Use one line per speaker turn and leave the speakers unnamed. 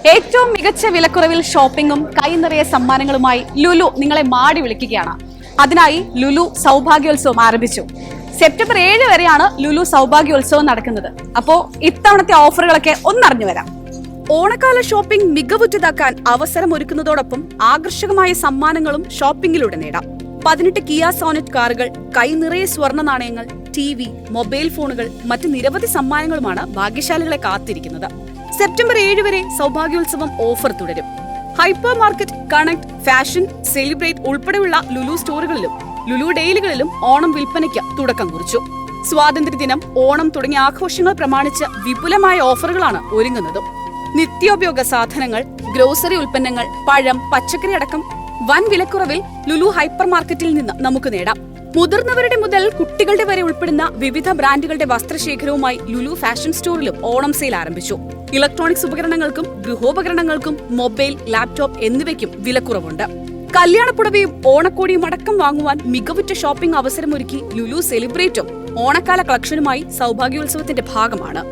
ഏറ്റവും മികച്ച വിലക്കുറവിൽ ഷോപ്പിംഗും കൈനിറയെ സമ്മാനങ്ങളുമായി ലുലു നിങ്ങളെ മാടി വിളിക്കുകയാണ്. അതിനായി ലുലു സൗഭാഗ്യോത്സവം ആരംഭിച്ചു. സെപ്റ്റംബർ 7 വരെയാണ് ലുലു സൗഭാഗ്യോത്സവം നടക്കുന്നത്. അപ്പോ ഇത്തവണത്തെ ഓഫറുകളൊക്കെ ഒന്നറിഞ്ഞു വരാം. ഓണക്കാല ഷോപ്പിംഗ് മികവുറ്റതാക്കാൻ അവസരമൊരുക്കുന്നതോടൊപ്പം ആകർഷകമായ സമ്മാനങ്ങളും ഷോപ്പിംഗിലൂടെ നേടാം. 18 കിയ സോണറ്റ് കാറുകൾ, കൈനിറയെ സ്വർണ്ണ നാണയങ്ങൾ, TV, മൊബൈൽ ഫോണുകൾ, മറ്റ് നിരവധി സമ്മാനങ്ങളുമാണ് ഭാഗ്യശാലികളെ കാത്തിരിക്കുന്നത്. സെപ്റ്റംബർ 7 വരെ സൗഭാഗ്യോത്സവം ഓഫർ തുടരും. Hyper market, connect, fashion, celebrate ഉൾപ്പെടെയുള്ള ലുലു സ്റ്റോറുകളിലും ലുലു ഡെയിലികളിലും ഓണം വിൽപ്പനയ്ക്ക് തുടക്കം കുറിച്ചു. സ്വാതന്ത്ര്യദിനം, ഓണം തുടങ്ങിയ ആഘോഷങ്ങൾ പ്രമാണിച്ച് വിപുലമായ ഓഫറുകളാണ് ഒരുങ്ങുന്നതും. നിത്യോപയോഗ സാധനങ്ങൾ, ഗ്രോസറി ഉൽപ്പന്നങ്ങൾ, പഴം, പച്ചക്കറി അടക്കം വൻ വിലക്കുറവിൽ ലുലു ഹൈപ്പർ മാർക്കറ്റിൽ നിന്ന് നമുക്ക് നേടാം. മുതിർന്നവരുടെ മുതൽ കുട്ടികളുടെ വരെ ഉൾപ്പെടുന്ന വിവിധ ബ്രാൻഡുകളുടെ വസ്ത്രശേഖരവുമായി ലുലു ഫാഷൻ സ്റ്റോറിലും ഓണം സെയിൽ ആരംഭിച്ചു. ഇലക്ട്രോണിക്സ് ഉപകരണങ്ങൾക്കും ഗൃഹോപകരണങ്ങൾക്കും മൊബൈൽ, ലാപ്ടോപ്പ് എന്നിവയ്ക്കും വിലക്കുറവുണ്ട്. കല്യാണപ്പുടവയും ഓണക്കോടിയും അടക്കം വാങ്ങുവാൻ മികവുറ്റ ഷോപ്പിംഗ് അവസരമൊരുക്കി ലുലു സെലിബ്രേറ്റും ഓണക്കാല കളക്ഷനുമായി സൗഭാഗ്യോത്സവത്തിന്റെ ഭാഗമാണ്.